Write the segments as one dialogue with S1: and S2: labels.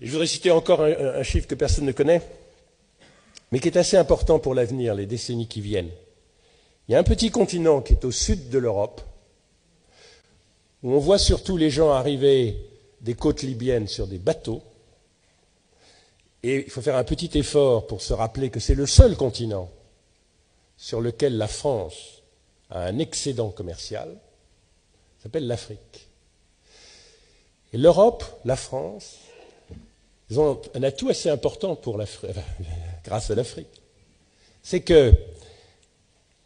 S1: Et je voudrais citer encore un chiffre que personne ne connaît, mais qui est assez important pour l'avenir, les décennies qui viennent. Il y a un petit continent qui est au sud de l'Europe, où on voit surtout les gens arriver des côtes libyennes sur des bateaux. Et il faut faire un petit effort pour se rappeler que c'est le seul continent sur lequel la France a un excédent commercial, ça s'appelle l'Afrique. Et l'Europe, la France, ils ont un atout assez important pour grâce à l'Afrique. C'est que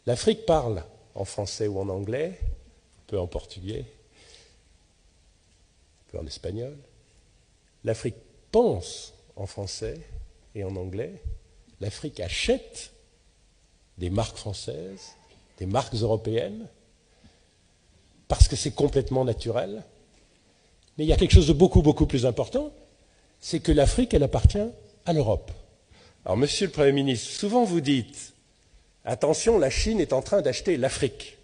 S1: l'Afrique parle en français ou en anglais, un peu en portugais, un peu en espagnol. L'Afrique pense en français et en anglais. L'Afrique achète des marques françaises, des marques européennes, parce que c'est complètement naturel. Mais il y a quelque chose de beaucoup, beaucoup plus important, c'est que l'Afrique, elle appartient à l'Europe. Alors, Monsieur le Premier ministre, souvent vous dites, attention, la Chine est en train d'acheter l'Afrique.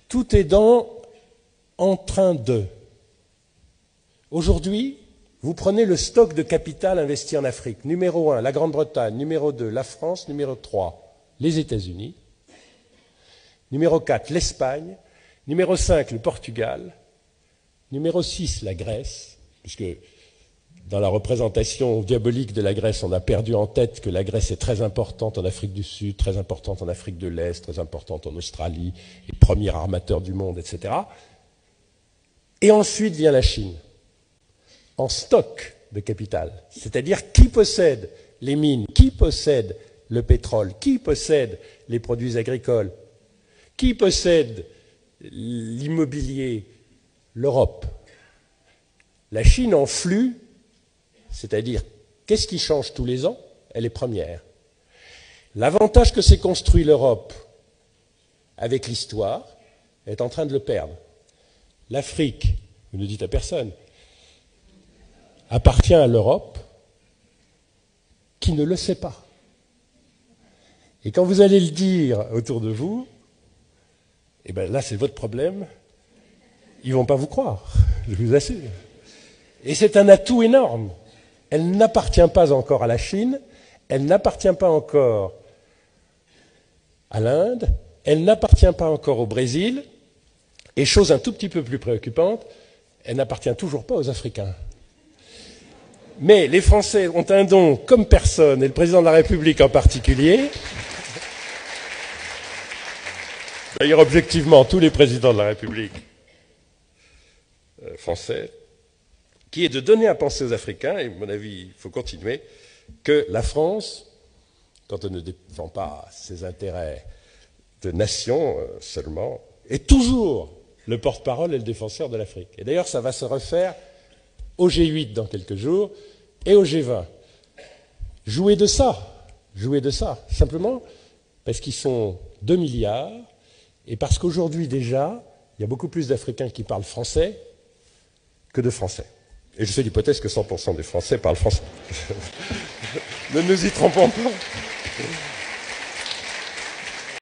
S1: Tout est en train de. Aujourd'hui, vous prenez le stock de capital investi en Afrique. Numéro 1, la Grande-Bretagne. Numéro 2, la France. Numéro 3, les États-Unis. Numéro 4, l'Espagne. Numéro 5, le Portugal. Numéro 6, la Grèce, puisque dans la représentation diabolique de la Grèce, on a perdu en tête que la Grèce est très importante en Afrique du Sud, très importante en Afrique de l'Est, très importante en Australie, les premiers armateurs du monde, etc. Et ensuite vient la Chine, en stock de capital. C'est-à-dire qui possède les mines, qui possède le pétrole, qui possède les produits agricoles, qui possède l'immobilier, l'Europe. La Chine en flux, c'est-à-dire qu'est-ce qui change tous les ans? Elle est première. L'avantage que s'est construit l'Europe avec l'histoire est en train de le perdre. L'Afrique, vous ne dites à personne, appartient à l'Europe qui ne le sait pas. Et quand vous allez le dire autour de vous, eh bien là c'est votre problème, ils ne vont pas vous croire, je vous assure. Et c'est un atout énorme. Elle n'appartient pas encore à la Chine, elle n'appartient pas encore à l'Inde, elle n'appartient pas encore au Brésil, et chose un tout petit peu plus préoccupante, elle n'appartient toujours pas aux Africains. Mais les Français ont un don comme personne, et le président de la République en particulier. D'ailleurs, objectivement, tous les présidents de la République français, qui est de donner à penser aux Africains, et à mon avis, il faut continuer, que la France, quand on ne défend pas ses intérêts de nation seulement, est toujours le porte-parole et le défenseur de l'Afrique. Et d'ailleurs, ça va se refaire au G8 dans quelques jours et au G20. Jouez de ça, simplement parce qu'ils sont 2 milliards et parce qu'aujourd'hui déjà, il y a beaucoup plus d'Africains qui parlent français que de Français. Et je fais l'hypothèse que 100% des Français parlent français. Ne nous y trompons pas.